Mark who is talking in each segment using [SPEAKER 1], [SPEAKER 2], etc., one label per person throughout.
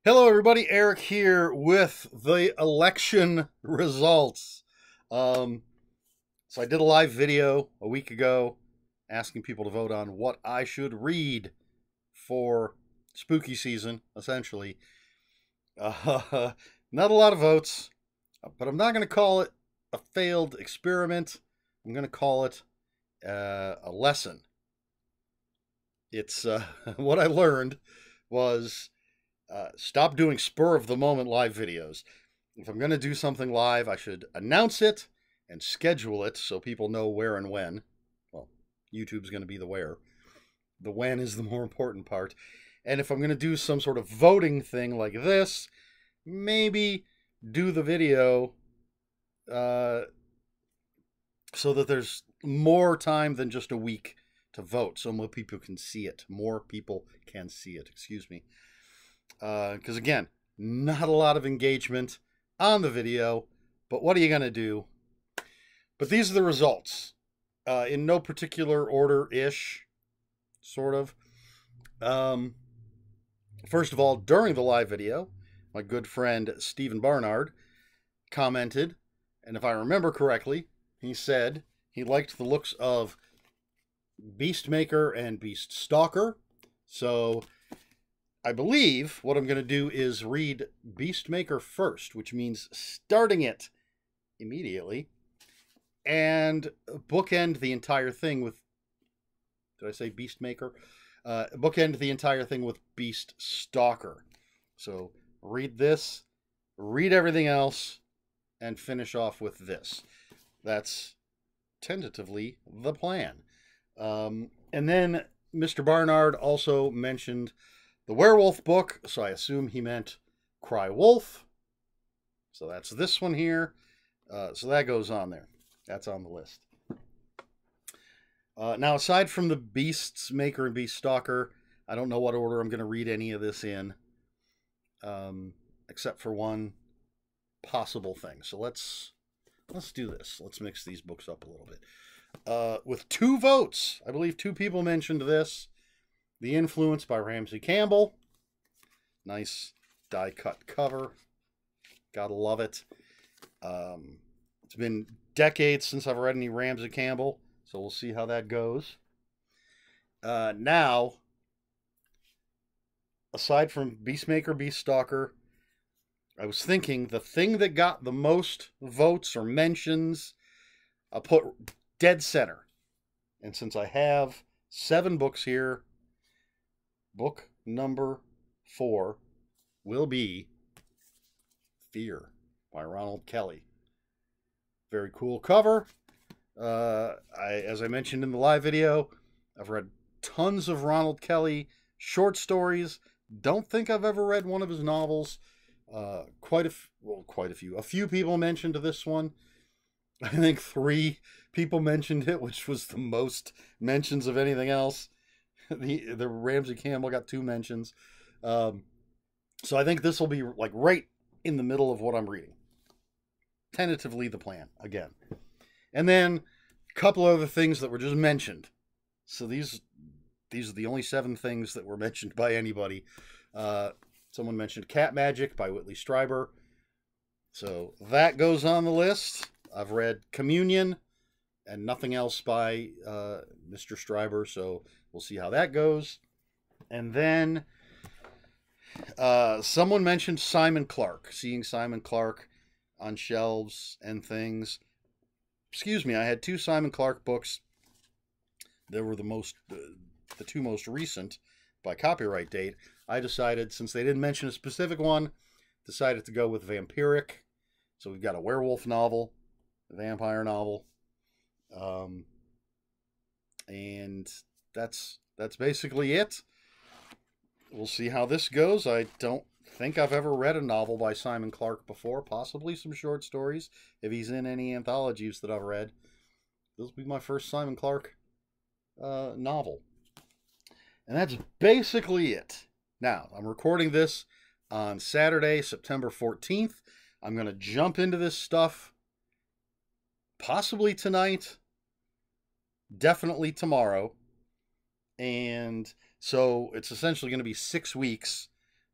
[SPEAKER 1] Hello, everybody. Eric here with the election results. Um, so I did a live video a week ago asking people to vote on what I should read for spooky season, essentially. Uh, Not a lot of votes, but I'm not going to call it a failed experiment. I'm going to call it a lesson. It's what I learned was stop doing spur of the moment live videos. If I'm going to do something live, I should announce it and schedule it so people know where and when. Well, YouTube's going to be the where. The when is the more important part. And if I'm going to do some sort of voting thing like this, maybe do the video uh, so that there's more time than just a week to vote, so more people can see it. More people can see it. Excuse me. Because again, not a lot of engagement on the video, but what are you going to do? But these are the results in no particular order ish, sort of. Um, First of all, during the live video, my good friend Stephen Barnard commented, and if I remember correctly, he said he liked the looks of Beastmaker and Beast Stalker. So I believe what I'm going to do is read Beastmaker first, which means starting it immediately, and bookend the entire thing with. Did I say Beastmaker? Bookend the entire thing with Beast Stalker. So read this, read everything else, and finish off with this. That's tentatively the plan. And then Mr. Barnard also mentioned the werewolf book, so I assume he meant Cry Wolf. So that's this one here. So that goes on there. That's on the list. Now, aside from the Beasts Maker and Beast Stalker, I don't know what order I'm going to read any of this in, except for one possible thing. So let's do this. Let's mix these books up a little bit. With 2 votes, I believe 2 people mentioned this. The Influence by Ramsey Campbell. Nice die cut cover. Gotta love it. It's been decades since I've read any Ramsey Campbell, so we'll see how that goes. Now, aside from Beastmaker, Beast Stalker, I was thinking the thing that got the most votes or mentions, I'll put dead center. And since I have 7 books here, book number 4 will be Fear by Ronald Kelly. Very cool cover. As I mentioned in the live video, I've read tons of Ronald Kelly short stories. Don't think I've ever read one of his novels. Quite a few. A few people mentioned this one. I think 3 people mentioned it, which was the most mentions of anything else. The Ramsey Campbell got 2 mentions. So I think this will be like right in the middle of what I'm reading. Tentatively the plan, again. And then a couple other things that were just mentioned. So these are the only 7 things that were mentioned by anybody. Someone mentioned Cat Magic by Whitley Strieber. So that goes on the list. I've read Communion and nothing else by Mr. Strieber, so we'll see how that goes. And then someone mentioned Simon Clark, seeing Simon Clark on shelves and things. Excuse me, I had 2 Simon Clark books. They were the 2 most recent by copyright date. I decided, since they didn't mention a specific one, decided to go with Vampiric. So we've got a werewolf novel, a vampire novel, and that's basically it. We'll see how this goes. I don't think I've ever read a novel by Simon Clark before. Possibly some short stories, if he's in any anthologies that I've read. This will be my first Simon Clark novel. And that's basically it. Now, I'm recording this on Saturday, September 14th. I'm going to jump into this stuff possibly tonight, definitely tomorrow. And so it's essentially going to be 6 weeks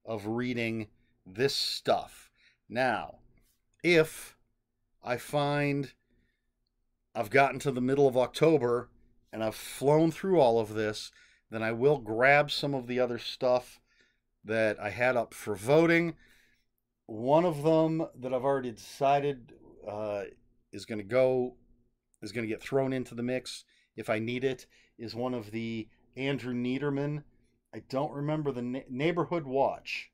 [SPEAKER 1] of reading this stuff. Now, if I find I've gotten to the middle of October and I've flown through all of this, then I will grab some of the other stuff that I had up for voting. One of them that I've already decided is going to get thrown into the mix if I need it, is one of the Andrew Niederman. I don't remember the Neighborhood Watch.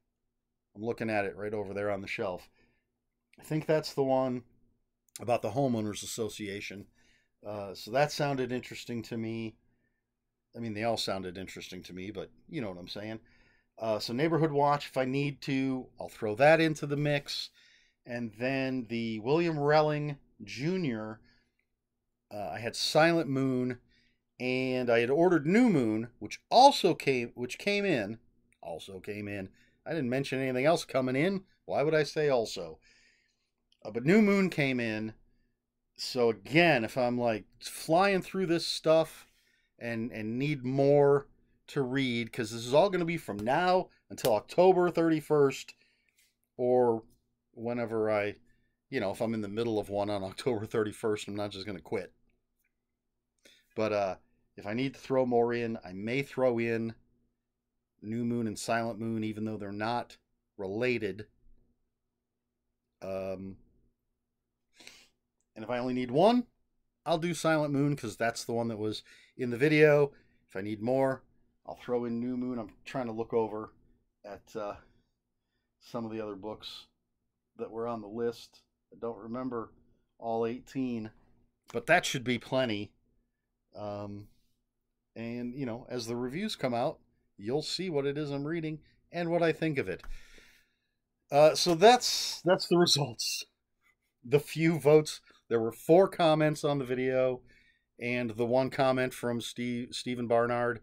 [SPEAKER 1] I'm looking at it right over there on the shelf. I think that's the one about the Homeowners Association. So that sounded interesting to me. I mean, they all sounded interesting to me, but you know what I'm saying. So Neighborhood Watch, if I need to, I'll throw that into the mix. And then the William Relling Jr., I had Silent Moon, and I had ordered New Moon, which came in. I didn't mention anything else coming in. Why would I say also? But New Moon came in. So again, if I'm like flying through this stuff and need more to read, because this is all going to be from now until October 31st, or whenever if I'm in the middle of one on October 31st, I'm not just going to quit. But if I need to throw more in, I may throw in New Moon and Silent Moon, even though they're not related. And if I only need one, I'll do Silent Moon, because that's the one that was in the video. If I need more, I'll throw in New Moon. I'm trying to look over at some of the other books that were on the list. I don't remember all 18, but that should be plenty. And, as the reviews come out, you'll see what it is I'm reading and what I think of it. So that's the results. The few votes. There were 4 comments on the video, and the 1 comment from Stephen Barnard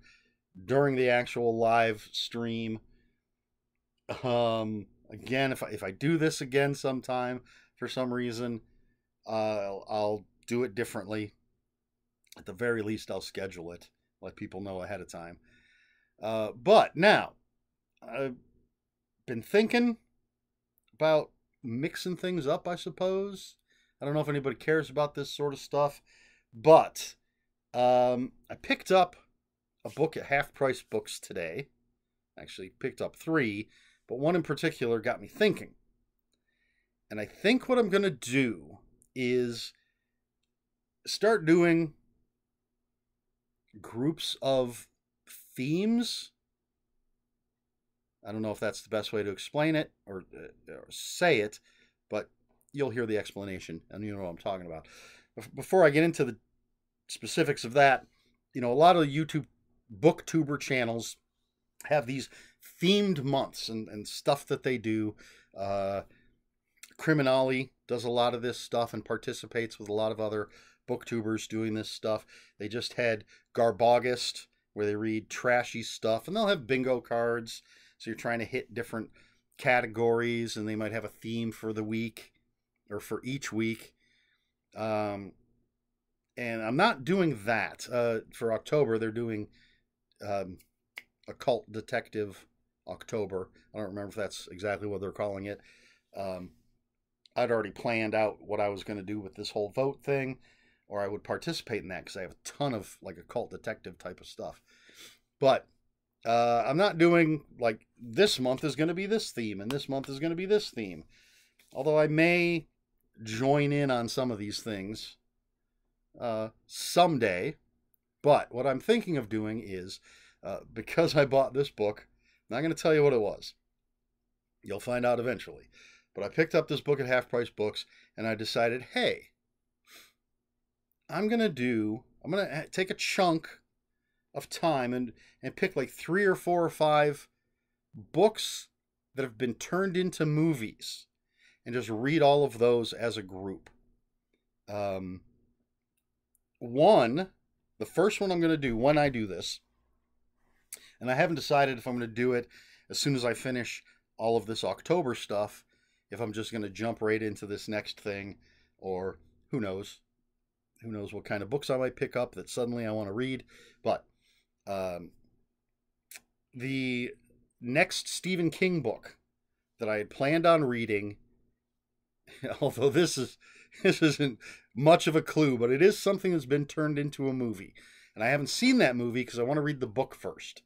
[SPEAKER 1] during the actual live stream. Again, if I do this again sometime for some reason, I'll do it differently. At the very least, I'll schedule it, let people know ahead of time. But now, I've been thinking about mixing things up, I suppose. I don't know if anybody cares about this sort of stuff, but I picked up a book at Half Price Books today. Actually, picked up 3, but one in particular got me thinking. And I think what I'm going to do is start doing groups of themes. I don't know if that's the best way to explain it or say it, but you'll hear the explanation and you know what I'm talking about. Before I get into the specifics of that, a lot of YouTube booktuber channels have these themed months and stuff that they do. Criminali does a lot of this stuff and participates with a lot of other booktubers doing this stuff. They just had Garbogist, where they read trashy stuff, and they'll have bingo cards. So you're trying to hit different categories, and they might have a theme for the week or for each week. And I'm not doing that. For October, they're doing Occult Detective October. I don't remember if that's exactly what they're calling it. I'd already planned out what I was going to do with this whole vote thing, or I would participate in that because I have a ton of like occult detective type of stuff. But I'm not doing like this month is going to be this theme and this month is going to be this theme. Although I may join in on some of these things someday. But what I'm thinking of doing is, because I bought this book, I'm not going to tell you what it was. You'll find out eventually. But I picked up this book at Half Price Books, and I decided, hey, I'm going to take a chunk of time and pick like 3 or 4 or 5 books that have been turned into movies and just read all of those as a group. The first one I'm going to do when I do this, and I haven't decided if I'm going to do it as soon as I finish all of this October stuff, if I'm just going to jump right into this next thing, or who knows what kind of books I might pick up that suddenly I want to read. But the next Stephen King book that I had planned on reading. Although this isn't much of a clue, but it is something that's been turned into a movie, and I haven't seen that movie because I want to read the book first.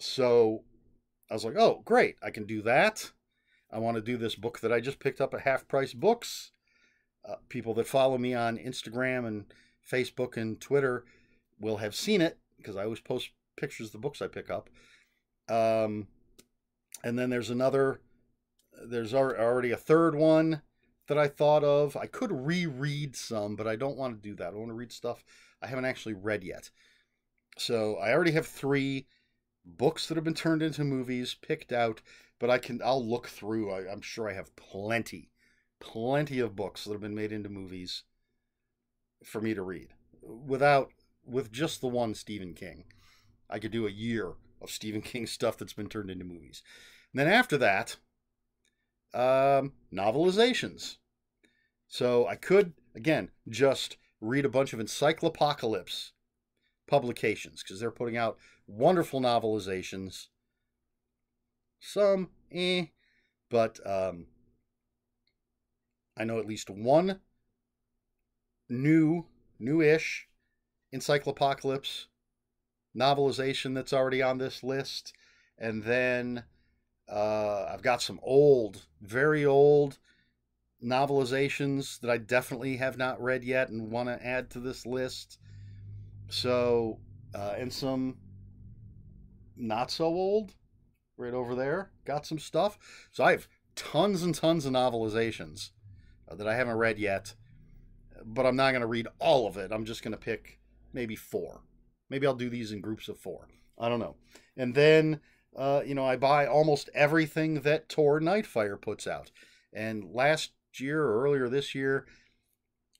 [SPEAKER 1] So I was like, oh, great, I can do that. I want to do this book that I just picked up at Half Price Books. People that follow me on Instagram and Facebook and Twitter will have seen it because I always post pictures of the books I pick up. And then there's already a third one that I thought of. I could reread some, but I don't want to do that. I want to read stuff I haven't actually read yet. So I already have 3 books that have been turned into movies picked out, but I'll look through. I'm sure I have plenty of books that have been made into movies for me to read. With just the one Stephen King, I could do a year of Stephen King stuff that's been turned into movies. And then after that, novelizations. So I could, again, just read a bunch of Encyclopocalypse publications because they're putting out wonderful novelizations. Some, but I know at least one newish Encyclopocalypse novelization that's already on this list. And then I've got some very old novelizations that I definitely have not read yet and want to add to this list. So, and some not so old right over there. Got some stuff. So I have tons and tons of novelizations that I haven't read yet, but I'm not going to read all of it. I'm just going to pick maybe 4. Maybe I'll do these in groups of 4. I don't know. And then, I buy almost everything that Tor Nightfire puts out. And last year or earlier this year,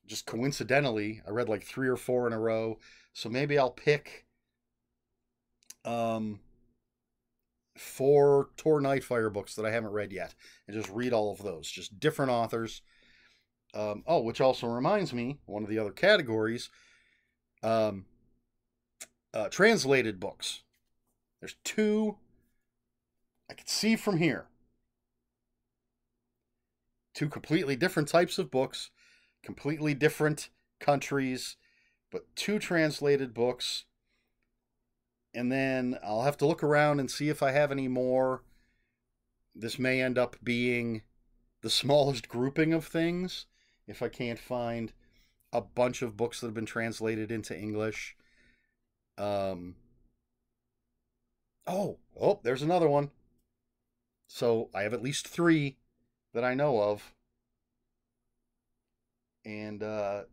[SPEAKER 1] just coincidentally, I read like 3 or 4 in a row. So maybe I'll pick 4 Tor Nightfire books that I haven't read yet and just read all of those. Just different authors. Which also reminds me, one of the other categories, translated books. There's 2 I can see from here. 2 completely different types of books, completely different countries, but 2 translated books. And then I'll have to look around and see if I have any more. This may end up being the smallest grouping of things if I can't find a bunch of books that have been translated into English. There's another one. So I have at least 3 that I know of. And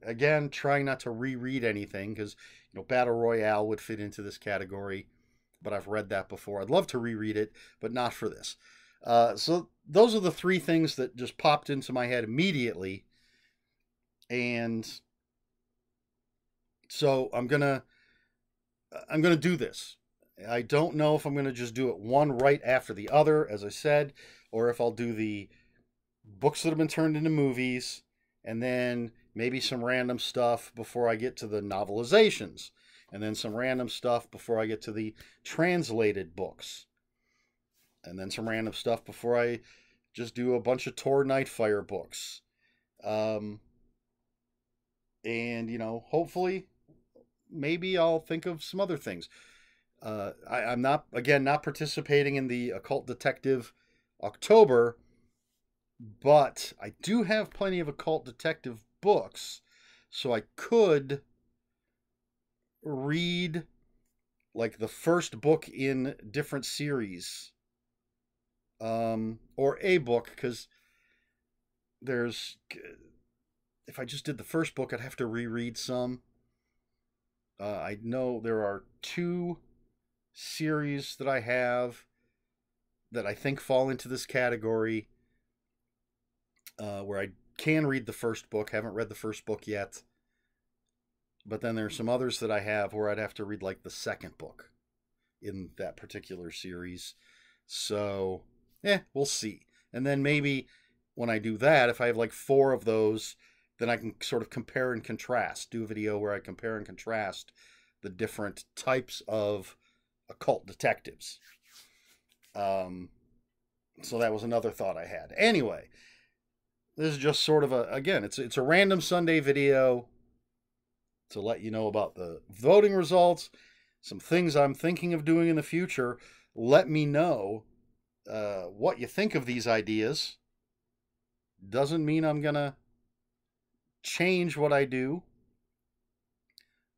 [SPEAKER 1] again, trying not to reread anything because Battle Royale would fit into this category, but I've read that before. I'd love to reread it, but not for this. So those are the 3 things that just popped into my head immediately. And so I'm gonna do this. I don't know if I'm gonna just do it one right after the other, as I said, or if I'll do the books that have been turned into movies, and then maybe some random stuff before I get to the novelizations, and then some random stuff before I get to the translated books, and then some random stuff before I just do a bunch of Tor Nightfire books. And, hopefully, maybe I'll think of some other things. I'm not participating in the Occult Detective October, but I do have plenty of Occult Detective books, so I could read like the first book in different series, or a book, because if I just did the first book, I'd have to reread some. I know there are 2 series that I have that I think fall into this category, where I can read the first book. Haven't read the first book yet. But then there's some others that I have where I'd have to read like the second book in that particular series. So, we'll see. And then maybe when I do that, if I have like 4 of those, then I can sort of compare and contrast. Do a video where I compare and contrast the different types of occult detectives. So that was another thought I had. Anyway, this is just sort of again, it's a random Sunday video to let you know about the voting results, some things I'm thinking of doing in the future. Let me know what you think of these ideas. Doesn't mean I'm going to change what I do,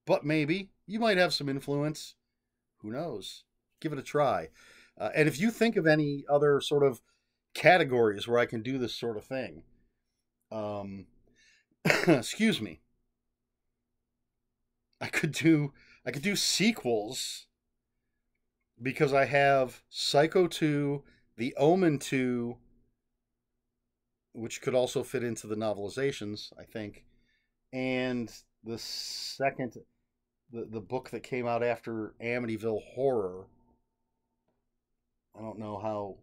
[SPEAKER 1] but maybe you might have some influence. Who knows? Give it a try. And if you think of any other sort of categories where I can do this sort of thing, excuse me, I could do sequels, because I have Psycho 2, The Omen 2, which could also fit into the novelizations, I think, and the second, the book that came out after Amityville Horror. I don't know how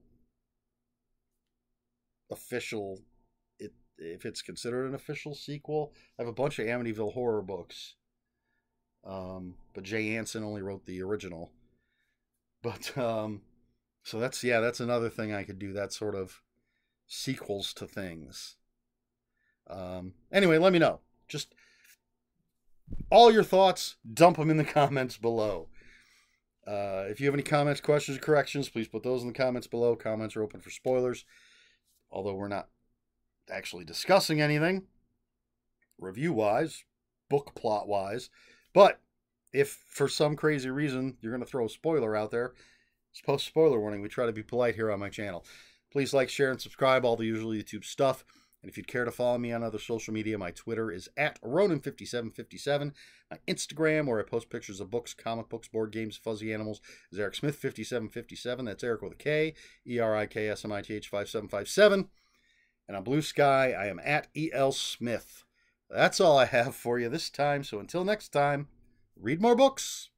[SPEAKER 1] official if it's considered an official sequel. I have a bunch of Amityville Horror books, but Jay Anson only wrote the original. But so that's another thing I could do. That sort of sequels to things. Anyway, let me know. Just all your thoughts, dump them in the comments below. If you have any comments, questions, or corrections, please put those in the comments below. Comments are open for spoilers, although we're not actually discussing anything review-wise, book plot-wise. But if for some crazy reason you're going to throw a spoiler out there, just post spoiler warning. We try to be polite here on my channel. Please like, share, and subscribe, all the usual YouTube stuff. And if you'd care to follow me on other social media, my Twitter is @Ronin5757. My Instagram, where I post pictures of books, comic books, board games, fuzzy animals, is ErikSmith5757. That's Erik with a K, ERIKSMITH5757. And on Blue Sky, I am @ELSmith. That's all I have for you this time. So until next time, read more books.